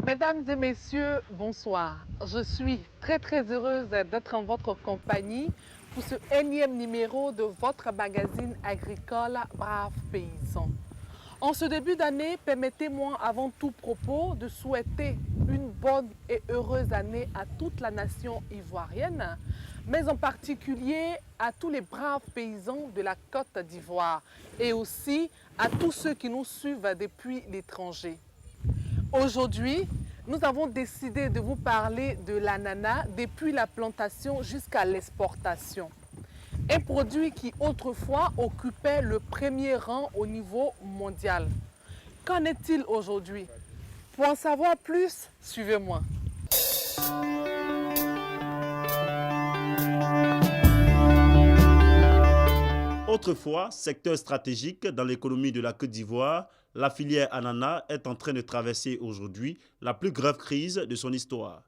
Mesdames et messieurs, bonsoir. Je suis très heureuse d'être en votre compagnie pour ce énième numéro de votre magazine agricole Braves Paysans. En ce début d'année, permettez-moi avant tout propos de souhaiter une bonne et heureuse année à toute la nation ivoirienne, mais en particulier à tous les braves paysans de la Côte d'Ivoire et aussi à tous ceux qui nous suivent depuis l'étranger. Aujourd'hui, nous avons décidé de vous parler de l'ananas depuis la plantation jusqu'à l'exportation. Un produit qui autrefois occupait le premier rang au niveau mondial. Qu'en est-il aujourd'hui? Pour en savoir plus, suivez-moi. Autrefois, secteur stratégique dans l'économie de la Côte d'Ivoire, la filière ananas est en train de traverser aujourd'hui la plus grave crise de son histoire.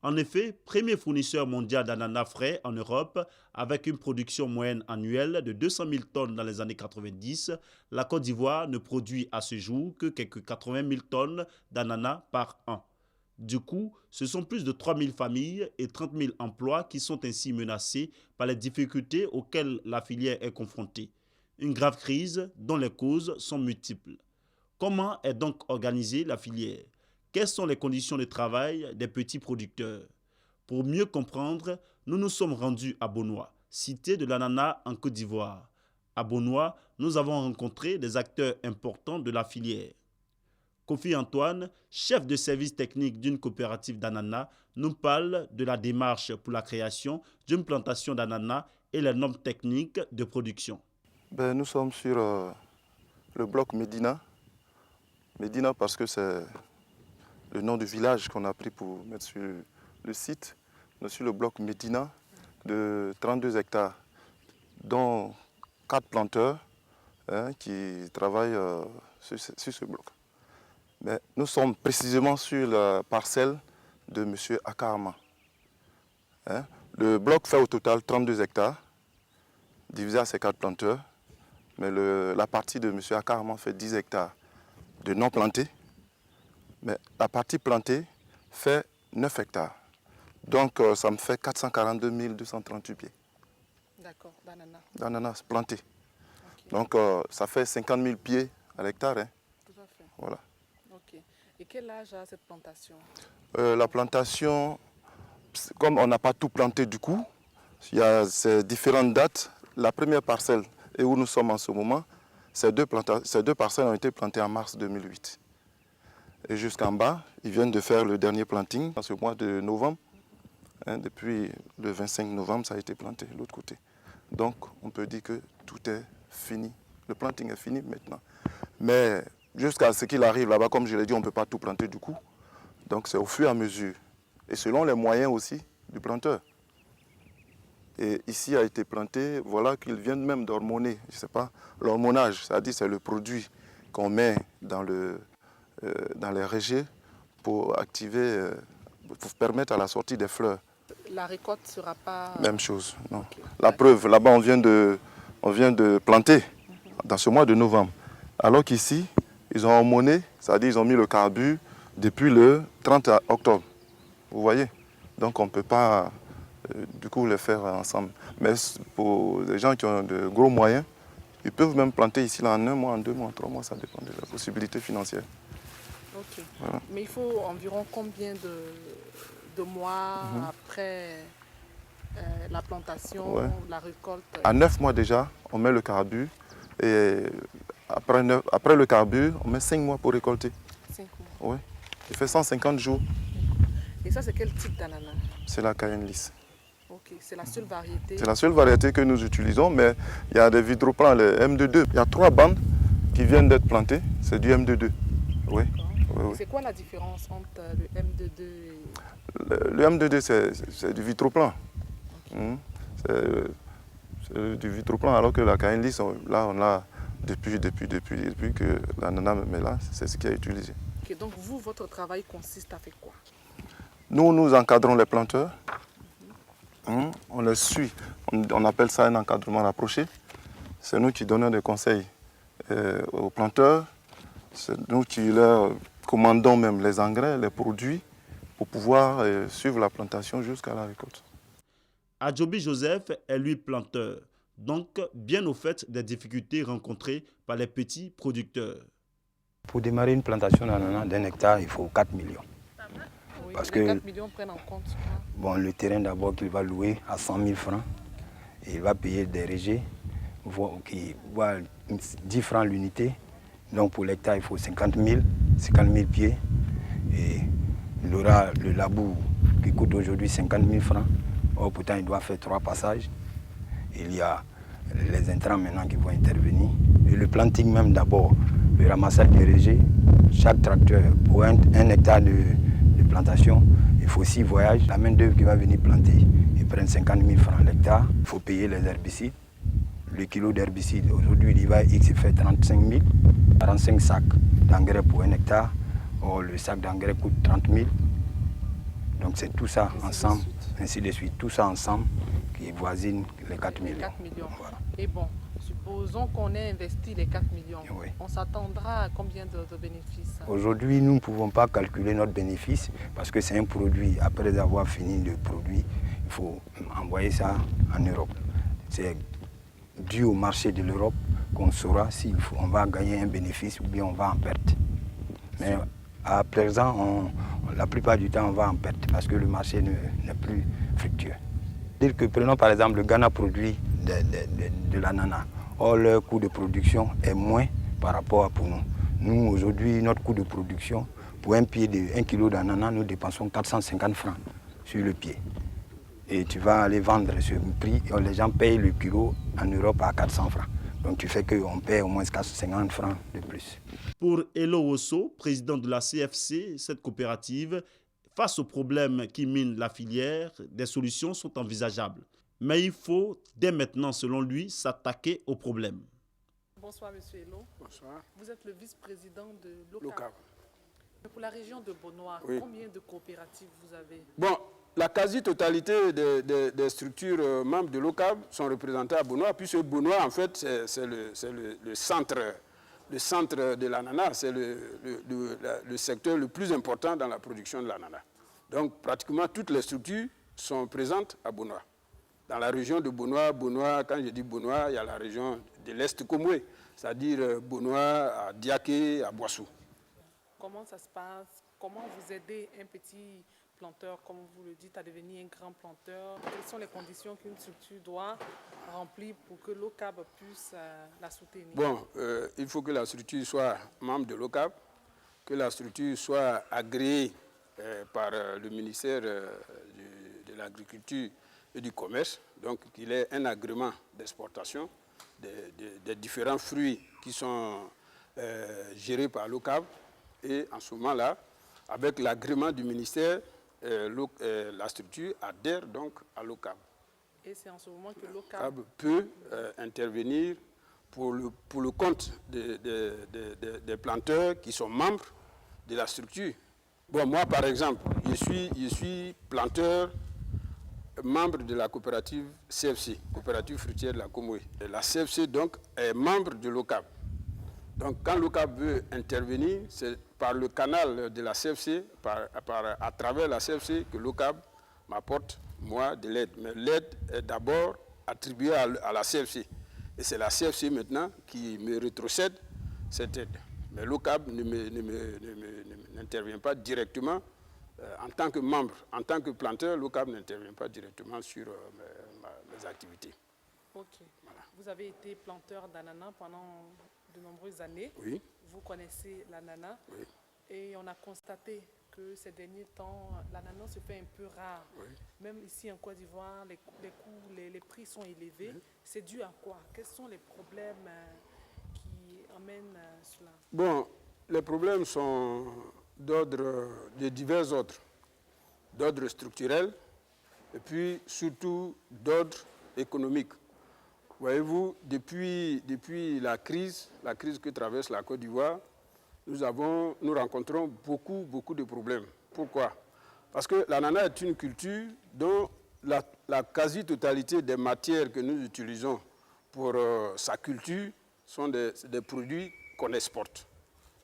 En effet, premier fournisseur mondial d'ananas frais en Europe, avec une production moyenne annuelle de 200 000 tonnes dans les années 90, la Côte d'Ivoire ne produit à ce jour que quelques 80 000 tonnes d'ananas par an. Du coup, ce sont plus de 3 000 familles et 30 000 emplois qui sont ainsi menacés par les difficultés auxquelles la filière est confrontée. Une grave crise dont les causes sont multiples. Comment est donc organisée la filière? Quelles sont les conditions de travail des petits producteurs? Pour mieux comprendre, nous nous sommes rendus à Bonois, cité de l'ananas en Côte d'Ivoire. À Bonois, nous avons rencontré des acteurs importants de la filière. Kofi Antoine, chef de service technique d'une coopérative d'ananas, nous parle de la démarche pour la création d'une plantation d'ananas et les normes techniques de production. Nous sommes sur le bloc Médina. Médina parce que c'est le nom du village qu'on a pris pour mettre sur le site. On est sur le bloc Médina de 32 hectares, dont 4 planteurs qui travaillent sur ce bloc. Mais nous sommes précisément sur la parcelle de M. Akarma. Le bloc fait au total 32 hectares, divisé à ces 4 planteurs. Mais la partie de M. Akarma fait 10 hectares de non plantés. Mais la partie plantée fait 9 hectares. Donc ça me fait 442 238 pieds. D'accord, d'ananas. D'ananas plantés. Okay. Donc ça fait 50 000 pieds à l'hectare. Tout à fait. Voilà. Ok. Et quel âge a cette plantation? La plantation, comme on n'a pas tout planté du coup, il y a ces différentes dates. La première parcelle, et où nous sommes en ce moment, ces deux parcelles ont été plantées en mars 2008. Et jusqu'en bas, ils viennent de faire le dernier planting dans ce mois de novembre. Depuis le 25 novembre, ça a été planté de l'autre côté. Donc, on peut dire que tout est fini. Le planting est fini maintenant. Mais jusqu'à ce qu'il arrive là-bas, comme je l'ai dit, on ne peut pas tout planter du coup. Donc, c'est au fur et à mesure. Et selon les moyens aussi du planteur. Et ici a été planté, voilà qu'ils viennent même d'hormoner, je ne sais pas, l'hormonage, c'est-à-dire c'est le produit qu'on met dans les rejets pour activer, pour permettre à la sortie des fleurs. La récolte ne sera pas... Même chose, non. Okay. La preuve, là-bas on vient de planter dans ce mois de novembre. Alors qu'ici, ils ont hormoné, c'est-à-dire ils ont mis le carbu depuis le 30 octobre. Vous voyez? Donc on ne peut pas... du coup les faire ensemble. Mais pour les gens qui ont de gros moyens, ils peuvent même planter ici là, en 1 mois, en 2 mois, en 3 mois, ça dépend de la possibilité financière. Ok. Voilà. Mais il faut environ combien de mois après la plantation, la récolte? À 9 mois déjà, on met le carbu et après le carbu, on met 5 mois pour récolter. 5 mois. Oui. Il fait 150 jours. Et ça, c'est quel type d'ananas? C'est la Cayenne lisse. Ok, c'est la seule variété? C'est la seule variété que nous utilisons, mais il y a des vitroplans, les M22. Il y a 3 bandes qui viennent d'être plantées, c'est du M22. Oui. Oui. C'est quoi la différence entre le M22 et... Le M22, c'est du vitroplan. Okay. C'est du vitroplan, alors que la Cayenne lisse, là, on l'a depuis que l'ananas est là, c'est ce qui est utilisé. Okay, donc vous, votre travail consiste à faire quoi? Nous encadrons les planteurs. On les suit. On appelle ça un encadrement rapproché. C'est nous qui donnons des conseils aux planteurs. C'est nous qui leur commandons même les engrais, les produits, pour pouvoir suivre la plantation jusqu'à la récolte. Adjobi Joseph est lui planteur, donc bien au fait des difficultés rencontrées par les petits producteurs. Pour démarrer une plantation d'ananas d'un hectare, il faut 4 millions. Oui, Parce les que 4 millions prennent en compte quoi? Bon, le terrain d'abord qu'il va louer à 100 000 francs, et il va payer des régés, qui voient 10 francs l'unité. Donc pour l'hectare, il faut 50 000 pieds. Et il aura le labour qui coûte aujourd'hui 50 000 francs. Or, pourtant, il doit faire 3 passages. Il y a les intrants maintenant qui vont intervenir. Et le planting même d'abord, le ramassage des régés. Chaque tracteur, pour un hectare de plantation, il faut 6 voyages. La main-d'œuvre qui va venir planter, ils prennent 50 000 francs l'hectare. Il faut payer les herbicides. Le kilo d'herbicide, aujourd'hui, l'IVA X fait 35 000. 45 sacs d'engrais pour un hectare. Or, le sac d'engrais coûte 30 000. Donc c'est tout ça ensemble, ainsi de suite. Tout ça ensemble qui voisine les 4 millions. 4 millions. Voilà. Et bon, supposons qu'on ait investi les 4 millions. Oui. On s'attendra à combien de bénéfices? Aujourd'hui, nous ne pouvons pas calculer notre bénéfice parce que c'est un produit. Après avoir fini le produit, il faut envoyer ça en Europe. C'est dû au marché de l'Europe qu'on saura si on va gagner un bénéfice ou bien on va en perte. Mais à présent, la plupart du temps, on va en perte parce que le marché n'est plus fructueux. Dire que, prenons par exemple, le Ghana produit de l'ananas. Or, leur coût de production est moins par rapport à pour nous. Nous, aujourd'hui, notre coût de production, pour un kilo d'ananas, nous dépensons 450 francs sur le pied. Et tu vas aller vendre ce prix, et les gens payent le kilo en Europe à 400 francs. Donc tu fais qu'on paie au moins 450 francs de plus. Pour Elo Osso, président de la CFC, cette coopérative, face aux problèmes qui minent la filière, des solutions sont envisageables. Mais il faut, dès maintenant, selon lui, s'attaquer aux problèmes. Bonsoir, monsieur Elo. Bonsoir. Vous êtes le vice-président de l'OCAV. L'OCAV. Pour la région de Bonoa, Oui. combien de coopératives vous avez? Bon, la quasi-totalité des structures membres de l'OCAV sont représentées à Bonoa, puisque Bonoa, en fait, c'est le centre de l'ananas, c'est le secteur le plus important dans la production de l'ananas. Donc, pratiquement toutes les structures sont présentes à Bonoa. Dans la région de Bonoa, quand je dis Bonoa, il y a la région de l'Est Komoué, c'est-à-dire Bonoa, à Diaké, à Boissou. Comment ça se passe? Comment vous aidez un petit planteur, comme vous le dites, à devenir un grand planteur? Quelles sont les conditions qu'une structure doit remplir pour que l'OCAV puisse la soutenir? Bon, il faut que la structure soit membre de l'OCAV, que la structure soit agréée par le ministère de l'Agriculture et du Commerce, donc qu'il ait un agrément d'exportation des différents fruits qui sont gérés par l'OCAV. Et en ce moment-là, avec l'agrément du ministère, la structure adhère donc à l'OCAV. Et c'est en ce moment que l'OCAV peut intervenir pour le compte des planteurs qui sont membres de la structure. Bon, moi, par exemple, je suis planteur, membre de la coopérative CFC, coopérative fruitière de la Komoué. La CFC, donc, est membre de l'OCAV. Donc, quand l'OCAV veut intervenir, c'est par le canal de la CFC, à travers la CFC, que l'OCAV m'apporte, moi, de l'aide. Mais l'aide est d'abord attribuée à la CFC. Et c'est la CFC maintenant qui me rétrocède cette aide. Mais l'OCAV n'intervient pas directement en tant que membre. En tant que planteur, l'OCAV n'intervient pas directement sur mes activités. Ok. Voilà. Vous avez été planteur d'ananas pendant de nombreuses années. Oui. Vous connaissez l'ananas. Oui. Et on a constaté que ces derniers temps, l'ananas se fait un peu rare. Oui. Même ici en Côte d'Ivoire, les prix sont élevés. Oui. C'est dû à quoi? Quels sont les problèmes qui amènent cela? Bon, les problèmes sont de divers ordres. D'ordre structurel et puis surtout d'ordre économique. Voyez-vous, depuis la crise que traverse la Côte d'Ivoire, nous rencontrons beaucoup de problèmes. Pourquoi? Parce que l'ananas est une culture dont la quasi-totalité des matières que nous utilisons pour sa culture sont des produits qu'on exporte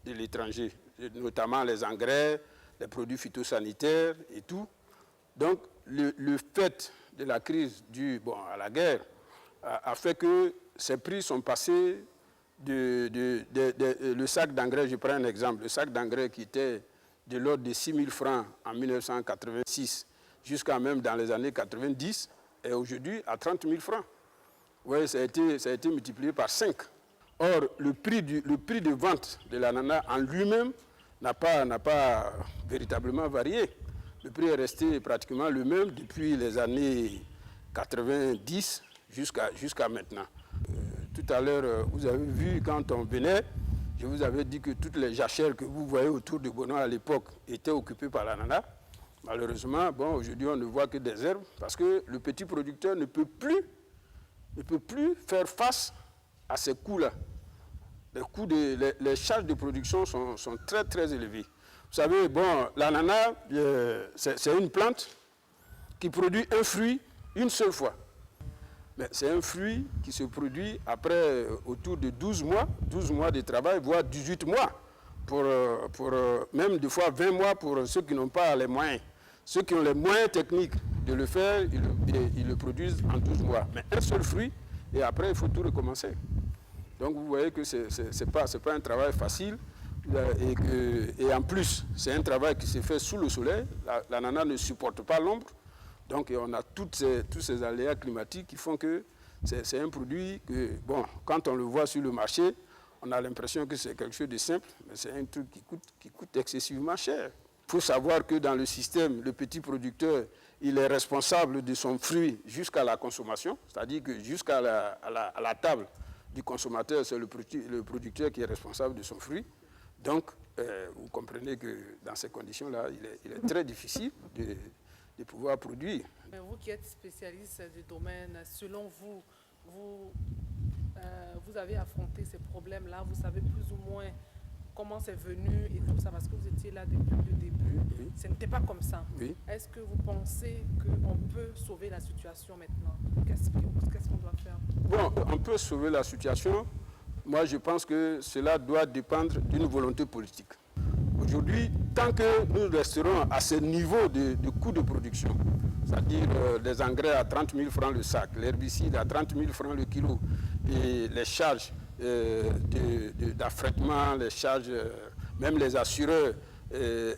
de l'étranger. notamment les engrais, les produits phytosanitaires et tout. Donc, le fait de la crise due à la guerre a fait que ces prix sont passés le sac d'engrais, je prends un exemple, le sac d'engrais qui était de l'ordre de 6 000 francs en 1986 jusqu'à même dans les années 90 est aujourd'hui à 30 000 francs. Oui, ça a été multiplié par 5. Or, le prix de vente de l'ananas en lui-même n'a pas véritablement varié. Le prix est resté pratiquement le même depuis les années 90 jusqu'à maintenant. Tout à l'heure, vous avez vu, quand on venait, je vous avais dit que toutes les jachères que vous voyez autour de Bono à l'époque étaient occupées par l'ananas. Malheureusement, aujourd'hui, on ne voit que des herbes parce que le petit producteur ne peut plus faire face à ces coûts-là. Les charges de production sont très, très élevées. Vous savez, l'ananas, c'est une plante qui produit un fruit une seule fois. Mais c'est un fruit qui se produit après autour de 12 mois de travail, voire 18 mois, même des fois 20 mois pour ceux qui n'ont pas les moyens. Ceux qui ont les moyens techniques de le faire, ils le produisent en 12 mois. Mais un seul fruit, et après, il faut tout recommencer. Donc vous voyez que ce n'est pas un travail facile. Et en plus, c'est un travail qui se fait sous le soleil. L'ananas ne supporte pas l'ombre. Donc on a tous ces aléas climatiques qui font que c'est un produit que, quand on le voit sur le marché, on a l'impression que c'est quelque chose de simple, mais c'est un truc qui coûte excessivement cher. Il faut savoir que dans le système, le petit producteur, il est responsable de son fruit jusqu'à la consommation, c'est-à-dire que jusqu'à la table du consommateur, c'est le producteur qui est responsable de son fruit. Donc, vous comprenez que dans ces conditions-là, il est très difficile de pouvoir produire. Mais vous qui êtes spécialiste du domaine, selon vous, vous avez affronté ces problèmes-là, vous savez plus ou moins comment c'est venu et tout ça, parce que vous étiez là depuis le début. Oui. Ce n'était pas comme ça. Oui. Est-ce que vous pensez qu'on peut sauver la situation maintenant? Qu'est-ce qu'on doit faire? On peut sauver la situation. Moi, je pense que cela doit dépendre d'une volonté politique. Aujourd'hui, tant que nous resterons à ce niveau de coût de production, c'est-à-dire des engrais à 30 000 francs le sac, l'herbicide à 30 000 francs le kilo, et les charges d'affrètement, les charges, même les assureurs,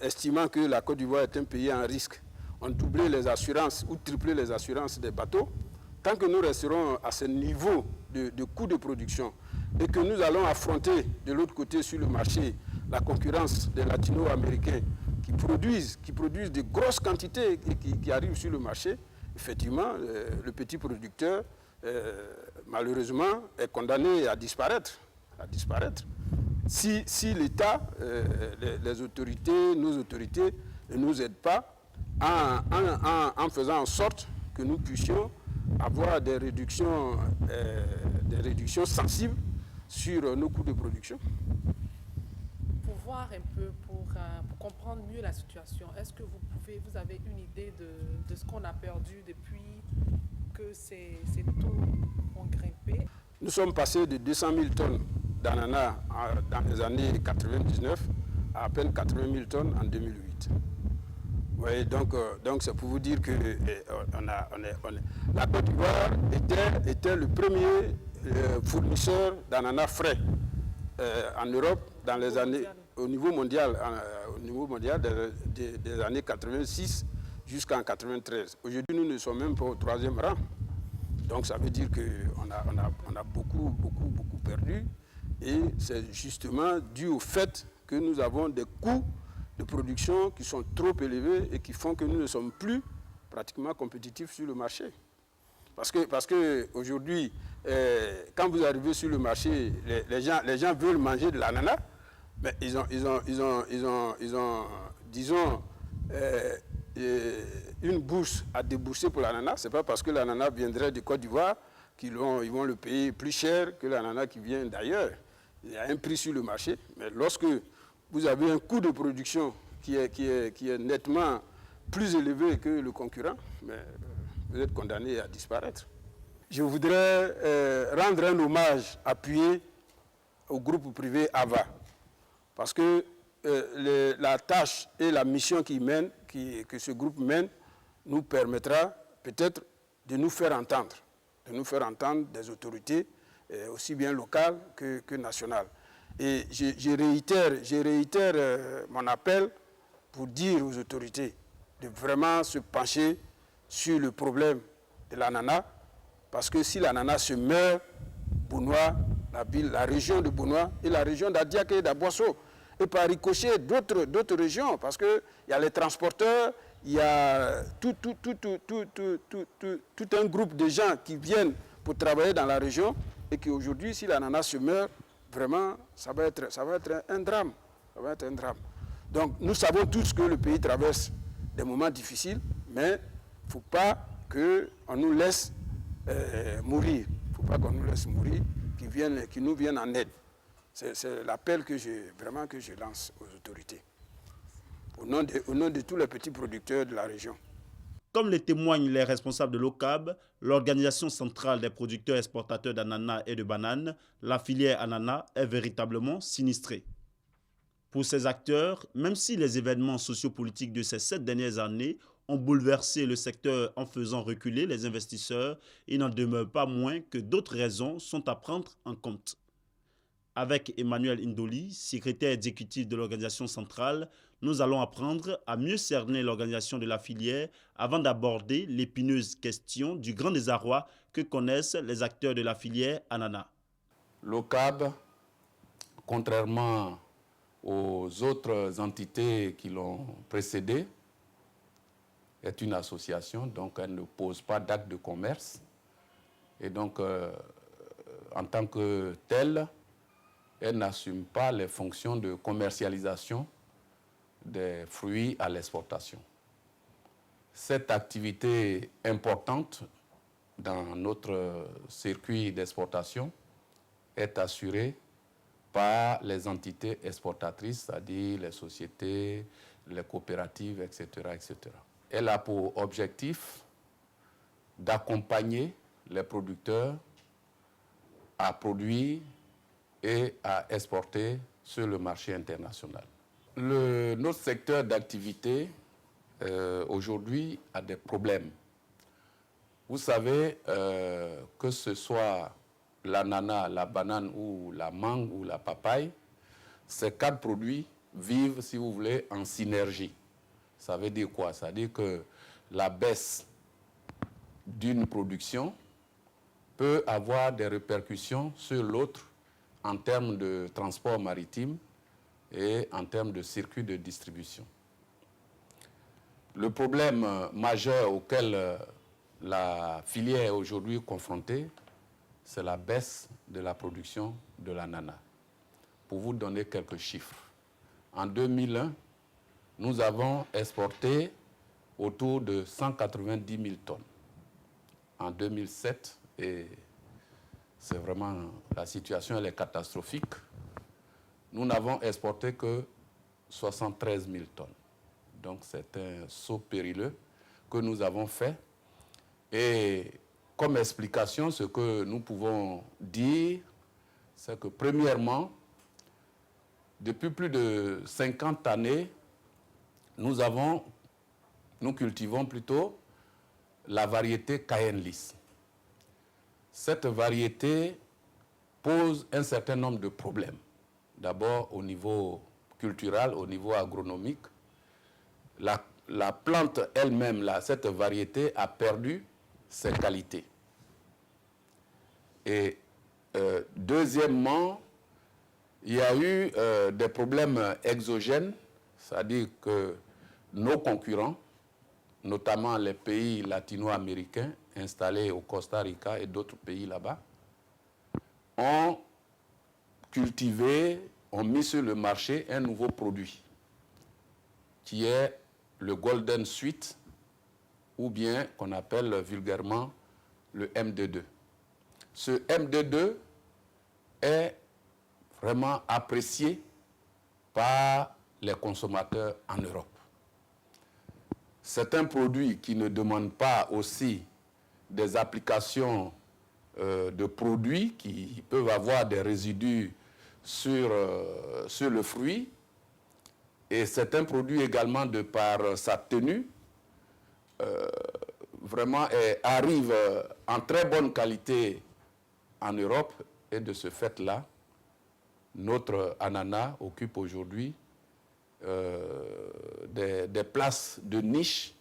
estimant que la Côte d'Ivoire est un pays en risque, ont doublé les assurances ou triplé les assurances des bateaux. Tant que nous resterons à ce niveau de coût de production et que nous allons affronter de l'autre côté sur le marché la concurrence des latino-américains qui produisent de grosses quantités et qui arrivent sur le marché, effectivement, le petit producteur, malheureusement, est condamné à disparaître. Si l'État, les autorités, nos autorités ne nous aident pas en faisant en sorte que nous puissions avoir des réductions sensibles sur nos coûts de production. Pour voir un peu, pour comprendre mieux la situation, est-ce que vous avez une idée de ce qu'on a perdu depuis que ces taux ont grimpé? Nous sommes passés de 200 000 tonnes d'ananas dans les années 99 à peine 80 000 tonnes en 2008. Oui, donc c'est pour vous dire que la Côte d'Ivoire était le premier fournisseur d'ananas frais en Europe dans les années, au niveau mondial des années 86 jusqu'en 93. Aujourd'hui, nous ne sommes même pas au 3e rang. Donc ça veut dire qu'on a beaucoup perdu. Et c'est justement dû au fait que nous avons des coûts de production qui sont trop élevés et qui font que nous ne sommes plus pratiquement compétitifs sur le marché. Parce que aujourd'hui, quand vous arrivez sur le marché, les gens veulent manger de l'ananas, mais ils ont disons, une bourse à débourser pour l'ananas. Ce n'est pas parce que l'ananas viendrait de Côte d'Ivoire qu'ils vont le payer plus cher que l'ananas qui vient d'ailleurs. Il y a un prix sur le marché, mais lorsque vous avez un coût de production qui est nettement plus élevé que le concurrent, mais vous êtes condamné à disparaître. Je voudrais rendre un hommage appuyé au groupe privé AVA, parce que la tâche et la mission que ce groupe mène nous permettra peut-être de nous faire entendre des autorités aussi bien locales que nationales. Et je réitère mon appel pour dire aux autorités de vraiment se pencher sur le problème de l'ananas, parce que si l'ananas se meurt, Bounois, la région de Bounois et la région d'Adiaké et d'Aboisseau, et par ricochet d'autres régions, parce qu'il y a les transporteurs, il y a tout un groupe de gens qui viennent pour travailler dans la région, et qu'aujourd'hui, si l'ananas se meurt, vraiment, ça va être un drame. Ça va être un drame. Donc, nous savons tous que le pays traverse des moments difficiles, mais il ne faut pas qu'on nous laisse mourir. Il ne faut pas qu'on nous laisse mourir, qu'ils nous viennent en aide. C'est l'appel que je lance aux autorités, au nom de tous les petits producteurs de la région. Comme le témoignent les responsables de l'OCAB, l'Organisation centrale des producteurs exportateurs d'ananas et de bananes, la filière ananas est véritablement sinistrée. Pour ces acteurs, même si les événements sociopolitiques de ces 7 dernières années ont bouleversé le secteur en faisant reculer les investisseurs, il n'en demeure pas moins que d'autres raisons sont à prendre en compte. Avec Emmanuel Indoli, secrétaire exécutif de l'organisation centrale, nous allons apprendre à mieux cerner l'organisation de la filière avant d'aborder l'épineuse question du grand désarroi que connaissent les acteurs de la filière ananas. L'OCAB, contrairement aux autres entités qui l'ont précédée, est une association, donc elle ne pose pas d'acte de commerce. Et donc, en tant que telle, elle n'assume pas les fonctions de commercialisation des fruits à l'exportation. Cette activité importante dans notre circuit d'exportation est assurée par les entités exportatrices, c'est-à-dire les sociétés, les coopératives, etc., etc. Elle a pour objectif d'accompagner les producteurs à produire et à exporter sur le marché international. Notre secteur d'activité aujourd'hui a des problèmes. Vous savez que ce soit l'ananas, la banane ou la mangue ou la papaye, ces 4 produits vivent, si vous voulez, en synergie. Ça veut dire quoi? Ça veut dire que la baisse d'une production peut avoir des répercussions sur l'autre en termes de transport maritime et en termes de circuit de distribution. Le problème majeur auquel la filière est aujourd'hui confrontée, c'est la baisse de la production de l'ananas. Pour vous donner quelques chiffres, en 2001, nous avons exporté autour de 190 000 tonnes. En 2007, et c'est vraiment, la situation elle est catastrophique, nous n'avons exporté que 73 000 tonnes. Donc c'est un saut périlleux que nous avons fait. Et comme explication, ce que nous pouvons dire, c'est que premièrement, depuis plus de 50 années, nous cultivons plutôt la variété Cayenne lisse. Cette variété pose un certain nombre de problèmes. D'abord au niveau culturel, au niveau agronomique. La plante elle-même, cette variété, a perdu ses qualités. Et deuxièmement, il y a eu des problèmes exogènes, c'est-à-dire que nos concurrents, notamment les pays latino-américains installés au Costa Rica et d'autres pays là-bas, ont cultivé, ont mis sur le marché un nouveau produit qui est le Golden Sweet, ou bien qu'on appelle vulgairement le MD2. Ce MD2 est vraiment apprécié par les consommateurs en Europe. C'est un produit qui ne demande pas aussi des applications de produits qui peuvent avoir des résidus sur le fruit. Et c'est un produit également de par sa tenue, vraiment arrive en très bonne qualité en Europe. Et de ce fait-là, notre ananas occupe aujourd'hui des places de niche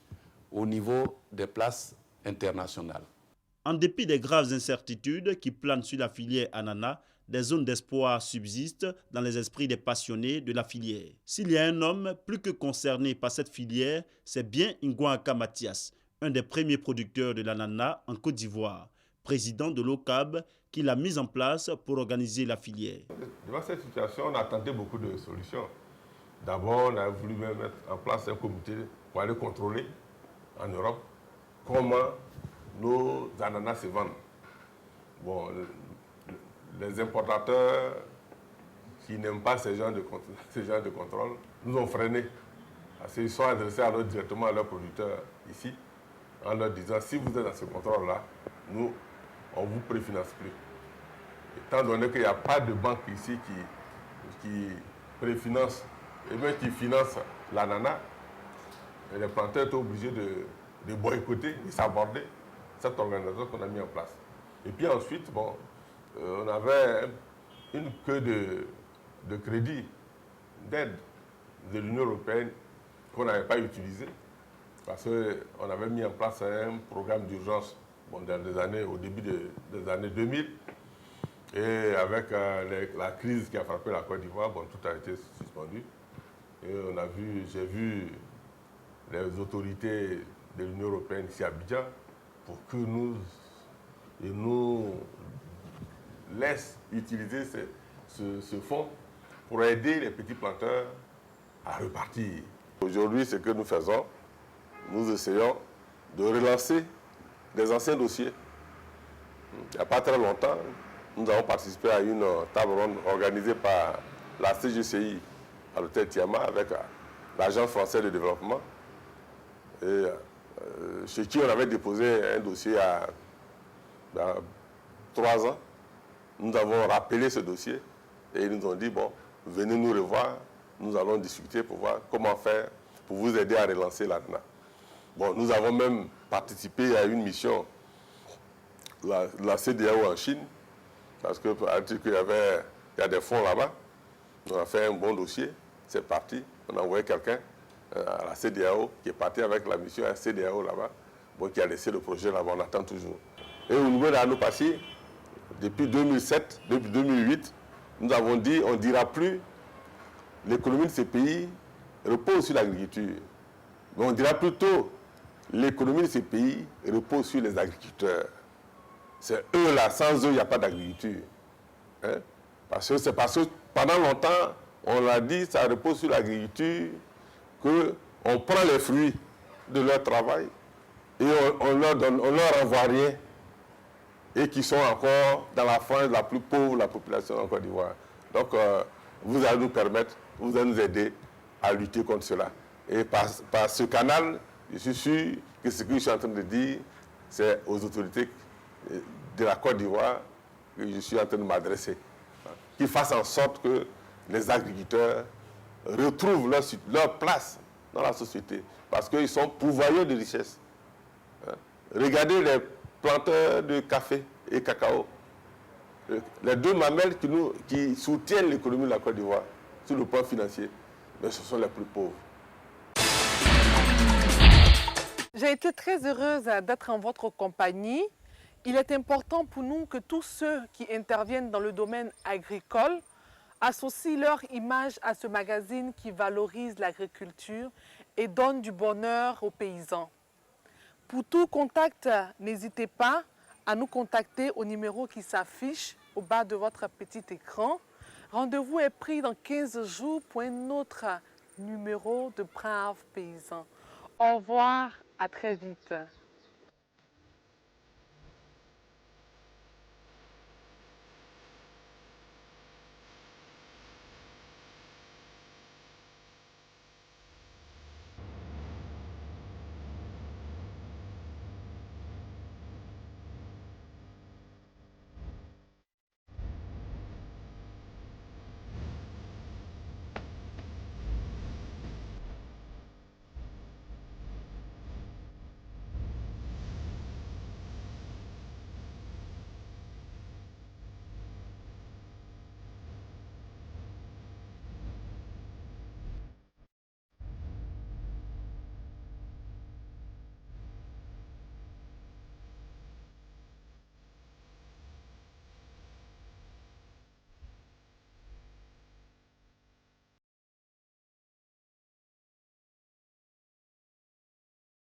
au niveau des places internationales. En dépit des graves incertitudes qui planent sur la filière ananas, des zones d'espoir subsistent dans les esprits des passionnés de la filière. S'il y a un homme plus que concerné par cette filière, c'est bien Ngouaka Mathias, un des premiers producteurs de l'ananas en Côte d'Ivoire, président de l'OCAB, qui l'a mise en place pour organiser la filière. Devant cette situation, on a tenté beaucoup de solutions. D'abord, on a voulu mettre en place un comité pour aller contrôler en Europe comment nos ananas se vendent. Bon, les importateurs qui n'aiment pas ce genre de contrôle nous ont freinés. Parce qu'ils sont adressés directement à leurs producteurs ici, en leur disant, si vous êtes dans ce contrôle-là, nous, on ne vous préfinance plus. Étant donné qu'il n'y a pas de banque ici qui préfinance et même qui finance l'ananas, les planteurs étaient obligés de boycotter, de s'aborder cette organisation qu'on a mis en place. Et puis ensuite, bon, on avait une queue de crédit, d'aide de l'Union européenne qu'on n'avait pas utilisée parce qu'on avait mis en place un programme d'urgence bon, au début des années 2000. Et avec la crise qui a frappé la Côte d'Ivoire, bon, tout a été suspendu. Et j'ai vu les autorités de l'Union européenne ici à Abidjan pour que nous laissent utiliser ce fonds pour aider les petits planteurs à repartir. Aujourd'hui, ce que nous faisons, nous essayons de relancer des anciens dossiers. Il n'y a pas très longtemps, nous avons participé à une table ronde organisée par la CGCI à l'hôtel Tiama avec l'Agence française de développement, et chez qui on avait déposé un dossier il y a 3 ans. Nous avons rappelé ce dossier et ils nous ont dit, bon, venez nous revoir, nous allons discuter pour voir comment faire pour vous aider à relancer l'ANA. Bon, nous avons même participé à une mission de la CEDEAO en Chine, parce qu'il y a des fonds là-bas. On a fait un bon dossier, c'est parti. On a envoyé quelqu'un à la CEDEAO qui est parti avec la mission à la CEDEAO là-bas, bon, qui a laissé le projet là-bas, on attend toujours. Et au niveau de l'Anopassi, depuis 2007, depuis 2008, nous avons dit on ne dira plus l'économie de ces pays repose sur l'agriculture. Mais on dira plutôt l'économie de ces pays repose sur les agriculteurs. C'est eux là, sans eux, il n'y a pas d'agriculture. Hein? C'est parce que pendant longtemps, on l'a dit, ça repose sur l'agriculture, qu'on prend les fruits de leur travail et on leur envoie rien. Et qui sont encore dans la frange la plus pauvre de la population en Côte d'Ivoire. Donc, vous allez nous permettre, vous allez nous aider à lutter contre cela. Et par ce canal, je suis sûr que ce que je suis en train de dire, c'est aux autorités de la Côte d'Ivoire que je suis en train de m'adresser. Qu'ils fassent en sorte que les agriculteurs retrouvent leur place dans la société. Parce qu'ils sont pourvoyeurs de richesses. Regardez les planteurs de café et cacao. Les deux mamelles qui soutiennent l'économie de la Côte d'Ivoire sur le plan financier, mais ce sont les plus pauvres. J'ai été très heureuse d'être en votre compagnie. Il est important pour nous que tous ceux qui interviennent dans le domaine agricole associent leur image à ce magazine qui valorise l'agriculture et donne du bonheur aux paysans. Pour tout contact, n'hésitez pas à nous contacter au numéro qui s'affiche au bas de votre petit écran. Rendez-vous est pris dans 15 jours pour un autre numéro de Braves Paysans. Au revoir, à très vite.